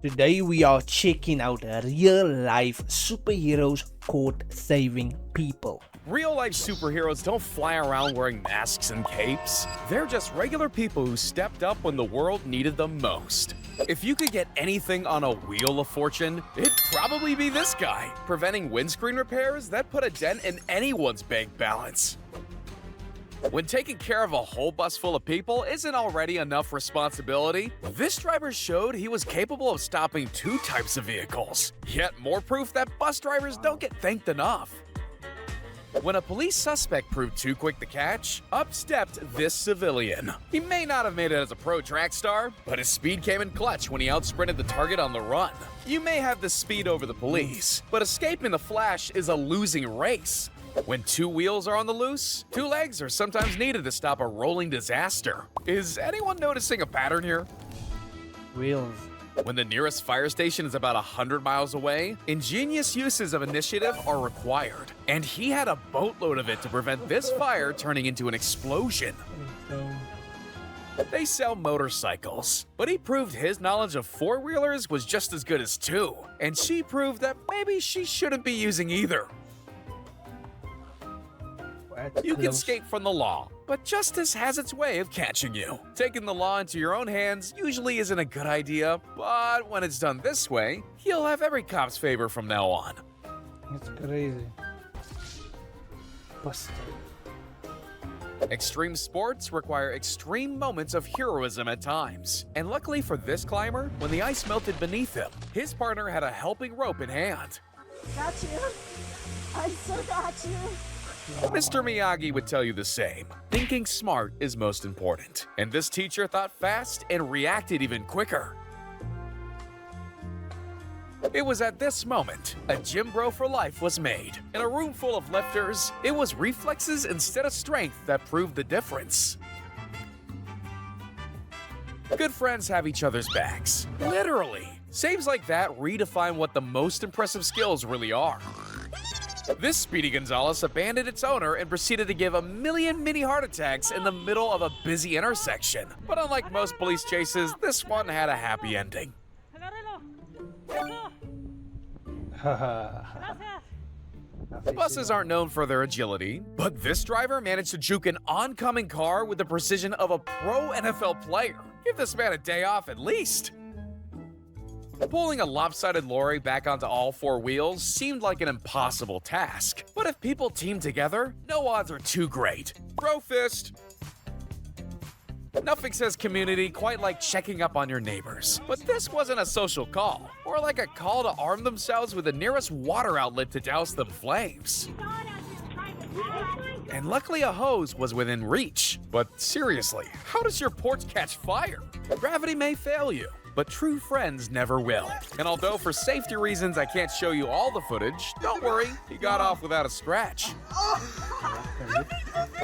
Today we are checking out real life superheroes caught saving people. Real-life superheroes don't fly around wearing masks and capes. They're just regular people who stepped up when the world needed them most. If you could get anything on a wheel of fortune, it'd probably be this guy, preventing windscreen repairs that put a dent in anyone's bank balance. When taking care of a whole bus full of people isn't already enough responsibility, this driver showed he was capable of stopping two types of vehicles. Yet more proof that bus drivers don't get thanked enough. When a police suspect proved too quick to catch, up stepped this civilian. He may not have made it as a pro track star, but his speed came in clutch when he outsprinted the target on the run. You may have the speed over the police, but escaping the flash is a losing race. When two wheels are on the loose, two legs are sometimes needed to stop a rolling disaster. Is anyone noticing a pattern here? Wheels. When the nearest fire station is about 100 miles away, ingenious uses of initiative are required. And he had a boatload of it to prevent this fire turning into an explosion. They sell motorcycles, but he proved his knowledge of four-wheelers was just as good as two. And she proved that maybe she shouldn't be using either. You can escape from the law, but justice has its way of catching you. Taking the law into your own hands usually isn't a good idea, but when it's done this way, you'll have every cop's favor from now on. It's crazy. Busted. Extreme sports require extreme moments of heroism at times. And luckily for this climber, when the ice melted beneath him, his partner had a helping rope in hand. Got you. I so got you. Mr. Miyagi would tell you the same. Thinking smart is most important. And this teacher thought fast and reacted even quicker. It was at this moment, a gym bro for life was made. In a room full of lifters, it was reflexes instead of strength that proved the difference. Good friends have each other's backs. Literally. Saves like that redefine what the most impressive skills really are. This Speedy Gonzales abandoned its owner and proceeded to give a million mini heart attacks in the middle of a busy intersection. But unlike most police chases, this one had a happy ending. Buses aren't known for their agility, but this driver managed to juke an oncoming car with the precision of a pro NFL player. Give this man a day off at least. Pulling a lopsided lorry back onto all four wheels seemed like an impossible task. But if people team together, no odds are too great. Bro fist! Nothing says community quite like checking up on your neighbors. But this wasn't a social call, or like a call to arm themselves with the nearest water outlet to douse them flames. And luckily a hose was within reach. But seriously, how does your porch catch fire? Gravity may fail you, but true friends never will. And although for safety reasons I can't show you all the footage, don't worry, he got off without a scratch.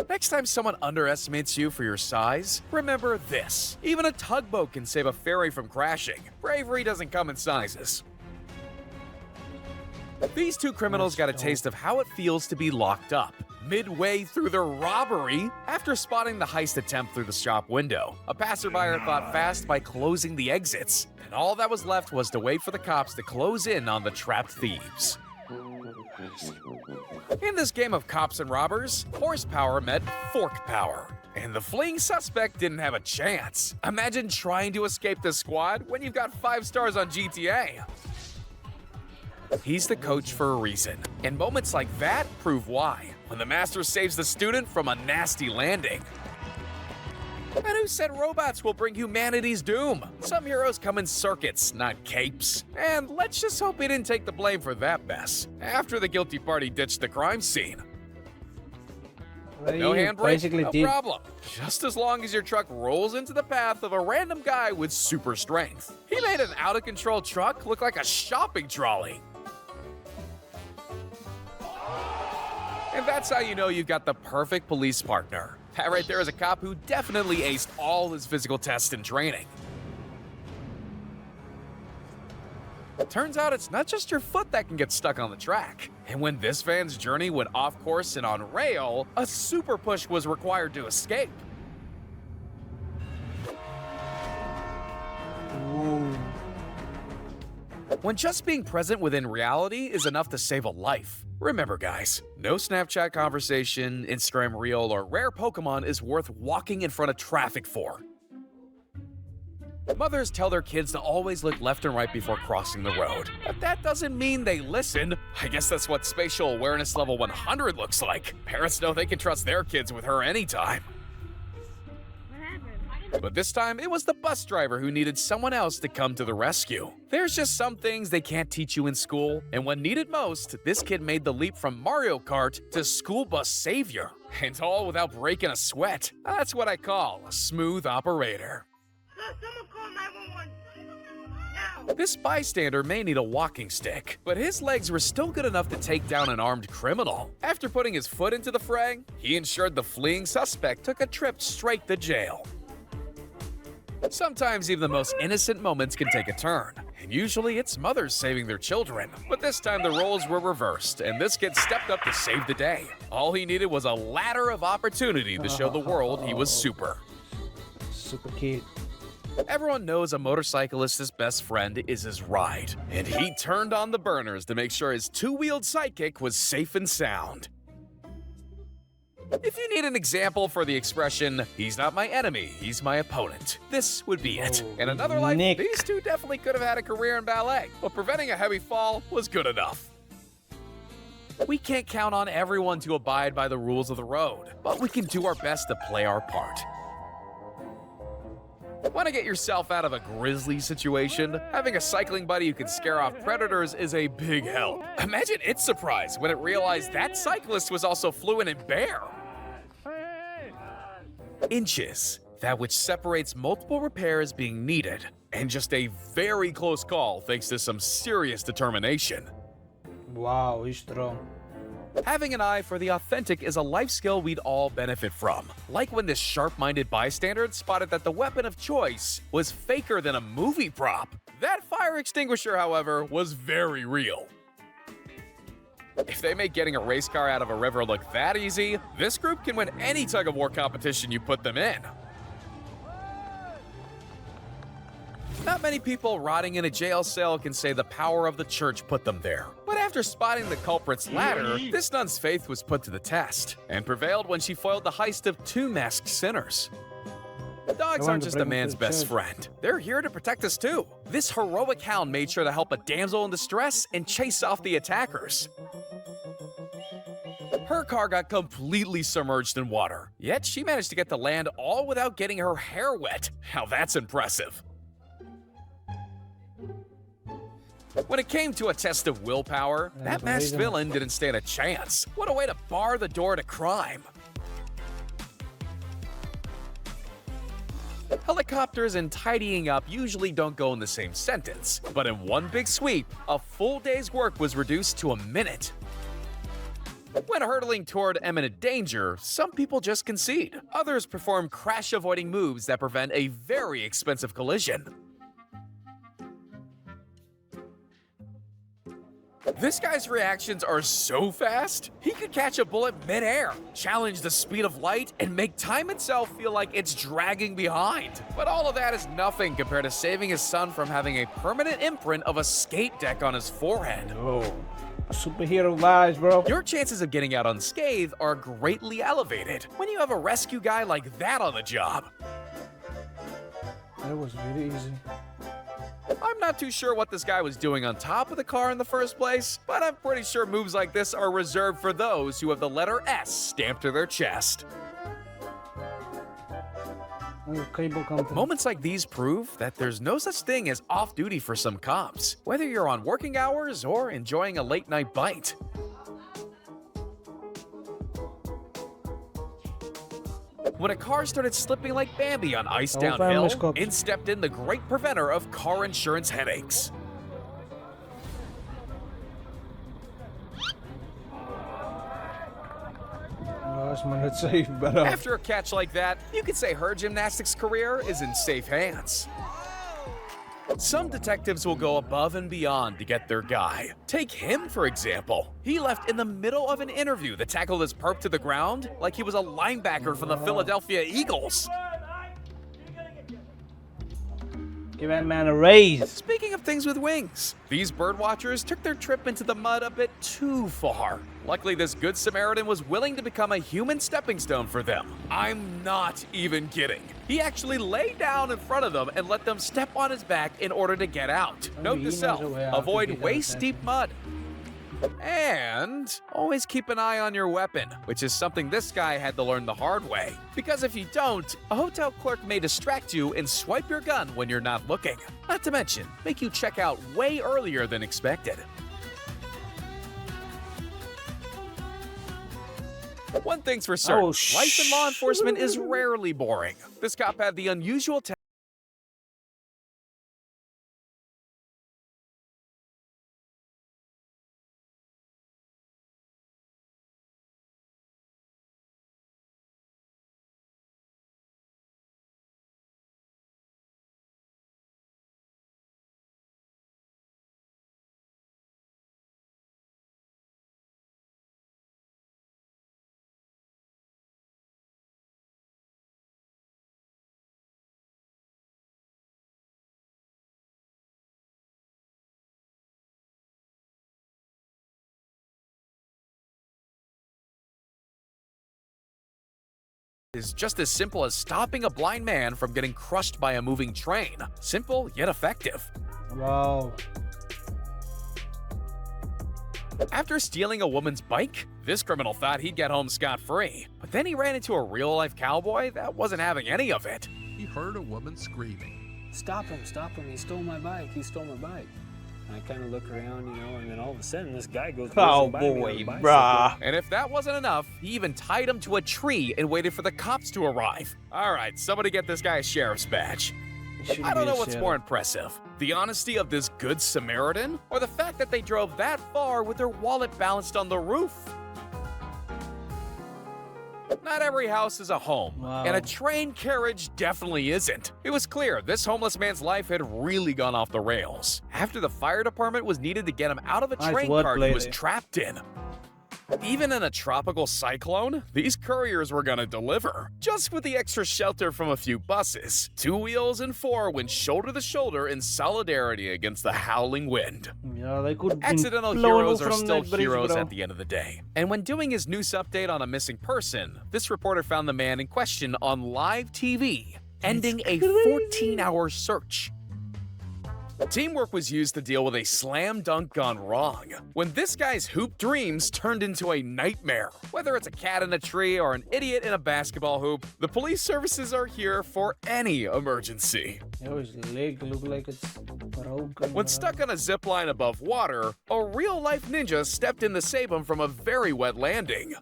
Next time someone underestimates you for your size, remember this. Even a tugboat can save a ferry from crashing. Bravery doesn't come in sizes. These two criminals got a taste of how it feels to be locked up. Midway through their robbery, after spotting the heist attempt through the shop window, a passerby thought fast by closing the exits, and all that was left was to wait for the cops to close in on the trapped thieves. In this game of cops and robbers, horsepower met fork power, and the fleeing suspect didn't have a chance. Imagine trying to escape this squad when you've got 5 stars on GTA. He's the coach for a reason, and moments like that prove why. When the master saves the student from a nasty landing. And who said robots will bring humanity's doom? Some heroes come in circuits, not capes. And let's just hope he didn't take the blame for that mess, after the guilty party ditched the crime scene. No handbrake? No problem. Just as long as your truck rolls into the path of a random guy with super strength. He made an out-of-control truck look like a shopping trolley. And that's how you know you've got the perfect police partner. That right there is a cop who definitely aced all his physical tests and training. Turns out it's not just your foot that can get stuck on the track. And when this van's journey went off course and on rail, a super push was required to escape. Whoa. when just being present within reality is enough to save a life. Remember guys, no Snapchat conversation, Instagram reel, or rare Pokemon is worth walking in front of traffic for. Mothers tell their kids to always look left and right before crossing the road, but that doesn't mean they listen. I guess that's what spatial awareness level 100 looks like. Parents know they can trust their kids with her anytime. But this time, it was the bus driver who needed someone else to come to the rescue. There's just some things they can't teach you in school, and when needed most, this kid made the leap from Mario Kart to school bus savior. And all without breaking a sweat. That's what I call a smooth operator. Someone call 911 now. This bystander may need a walking stick, but his legs were still good enough to take down an armed criminal. After putting his foot into the fray, he ensured the fleeing suspect took a trip straight to jail. Sometimes even the most innocent moments can take a turn, and usually it's mothers saving their children. But this time the roles were reversed, and this kid stepped up to save the day. All he needed was a ladder of opportunity to show the world he was super. Super cute. Everyone knows a motorcyclist's best friend is his ride, and he turned on the burners to make sure his two-wheeled sidekick was safe and sound. If you need an example for the expression, "he's not my enemy, he's my opponent," this would be it. In another life, Nick. these two definitely could have had a career in ballet, but preventing a heavy fall was good enough. We can't count on everyone to abide by the rules of the road, but we can do our best to play our part. Want to get yourself out of a grisly situation? Having a cycling buddy who can scare off predators is a big help. Imagine its surprise when it realized that cyclist was also fluent in bear. Inches, that which separates multiple repairs being needed, and just a very close call thanks to some serious determination. Wow, he's strong. Having an eye for the authentic is a life skill we'd all benefit from. Like when this sharp-minded bystander spotted that the weapon of choice was faker than a movie prop. That fire extinguisher, however, was very real. If they make getting a race car out of a river look that easy, this group can win any tug-of-war competition you put them in. Not many people rotting in a jail cell can say the power of the church put them there. But after spotting the culprit's ladder, this nun's faith was put to the test, and prevailed when she foiled the heist of two masked sinners. Dogs aren't just a man's best friend. They're here to protect us too. This heroic hound made sure to help a damsel in distress and chase off the attackers. Her car got completely submerged in water, yet she managed to get to land all without getting her hair wet. Now that's impressive. When it came to a test of willpower, that masked villain didn't stand a chance. What a way to bar the door to crime. Helicopters and tidying up usually don't go in the same sentence, but in one big sweep, a full day's work was reduced to a minute. When hurtling toward imminent danger, some people just concede. Others perform crash-avoiding moves that prevent a very expensive collision. This guy's reactions are so fast, he could catch a bullet mid-air, challenge the speed of light, and make time itself feel like it's dragging behind. But all of that is nothing compared to saving his son from having a permanent imprint of a skate deck on his forehead. Oh, superhero lives, bro. Your chances of getting out unscathed are greatly elevated when you have a rescue guy like that on the job. That was really easy. I'm not too sure what this guy was doing on top of the car in the first place, but I'm pretty sure moves like this are reserved for those who have the letter S stamped to their chest. Cable company. Moments like these prove that there's no such thing as off-duty for some cops, whether you're on working hours or enjoying a late-night bite. When a car started slipping like Bambi on ice downhill, in stepped in the great preventer of car insurance headaches. After a catch like that, you could say her gymnastics career is in safe hands. Some detectives will go above and beyond to get their guy. Take him, for example. He left in the middle of an interview that tackled his perp to the ground like he was a linebacker from the Philadelphia Eagles. Give that man a raise. Speaking of things with wings, these birdwatchers took their trip into the mud a bit too far. Luckily, this Good Samaritan was willing to become a human stepping stone for them. I'm not even kidding. He actually laid down in front of them and let them step on his back in order to get out. Note to self, avoid waist-deep mud. And always keep an eye on your weapon, which is something this guy had to learn the hard way. Because if you don't, a hotel clerk may distract you and swipe your gun when you're not looking. Not to mention, make you check out way earlier than expected. One thing's for certain, life in law enforcement is rarely boring. This cop had the unusual is just as simple as stopping a blind man from getting crushed by a moving train. Simple yet effective. Wow. After stealing a woman's bike, this criminal thought he'd get home scot-free. But then he ran into a real-life cowboy that wasn't having any of it. He heard a woman screaming. Stop him, he stole my bike, And I kind of look around, and then all of a sudden this guy goes Oh by me on boy, a bicycle. bruh. And if that wasn't enough, he even tied him to a tree and waited for the cops to arrive. All right, somebody get this guy a sheriff's badge. I don't know what's more impressive, the honesty of this Good Samaritan, or the fact that they drove that far with their wallet balanced on the roof. Not every house is a home, and a train carriage definitely isn't. It was clear this homeless man's life had really gone off the rails after the fire department was needed to get him out of a train car he was trapped in. Even in a tropical cyclone, these couriers were gonna deliver, just with the extra shelter from a few buses. 2 wheels and 4 went shoulder to shoulder in solidarity against the howling wind. Yeah, they could Accidental heroes are still heroes at the end of the day. And when doing his news update on a missing person, this reporter found the man in question on live TV, ending a 14-hour search. Teamwork was used to deal with a slam dunk gone wrong, when this guy's hoop dreams turned into a nightmare. Whether it's a cat in a tree or an idiot in a basketball hoop, the police services are here for any emergency. His leg look like it's broken. When stuck on a zip line above water, a real-life ninja stepped in to save him from a very wet landing.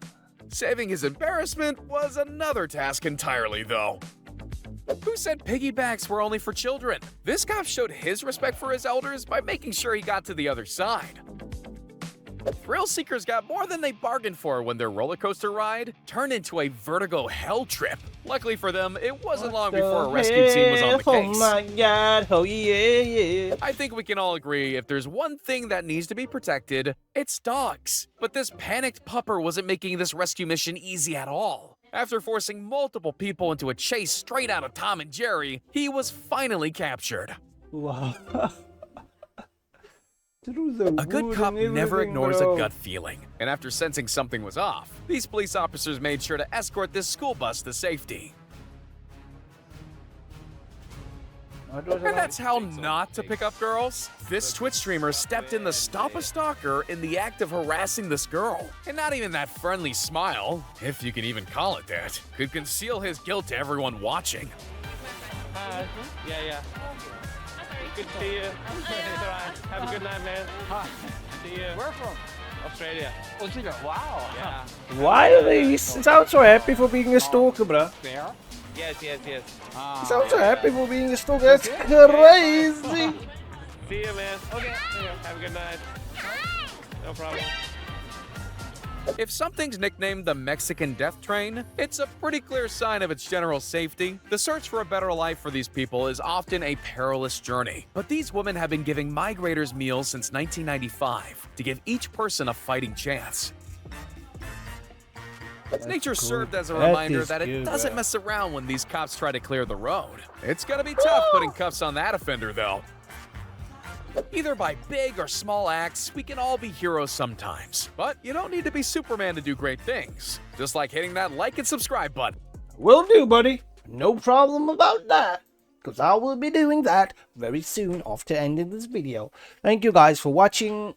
Saving his embarrassment was another task entirely, though. Who said piggybacks were only for children? This cop showed his respect for his elders by making sure he got to the other side. Thrill seekers got more than they bargained for when their roller coaster ride turned into a vertigo hell trip. Luckily for them, it wasn't long before a rescue team was on the case. Oh my god, oh yeah. I think we can all agree if there's one thing that needs to be protected, it's dogs. But this panicked pupper wasn't making this rescue mission easy at all. After forcing multiple people into a chase straight out of Tom and Jerry, he was finally captured. Wow. A good cop never ignores a gut feeling, and after sensing something was off, these police officers made sure to escort this school bus to safety. And that's how not to pick up girls. This Twitch streamer stepped in to stop a stalker in the act of harassing this girl. And not even that friendly smile, if you can even call it that, could conceal his guilt to everyone watching. Yeah. Good to see you. It's all right. Have a good night, man. Hi. See you. Where from? Australia. Australia? Wow. Yeah. Why do they sound so happy for being a stalker, bruh? There? Yes. He sounds so happy for being a stalker. That's crazy. See you, man. Okay. Have a good night. No problem. If something's nicknamed the Mexican Death Train, it's a pretty clear sign of its general safety. The search for a better life for these people is often a perilous journey. But these women have been giving migrators meals since 1995 to give each person a fighting chance. Nature served as a That reminder is that it good, doesn't bro. mess around when these cops try to clear the road. It's gonna be tough putting cuffs on that offender, though. Either by big or small acts, we can all be heroes sometimes. But you don't need to be Superman to do great things. Just like hitting that like and subscribe button. Will do, buddy. No problem about that. Because I will be doing that very soon after ending this video. Thank you guys for watching.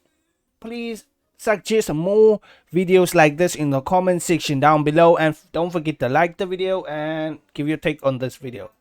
Please suggest more videos like this in the comment section down below. And don't forget to like the video and give your take on this video.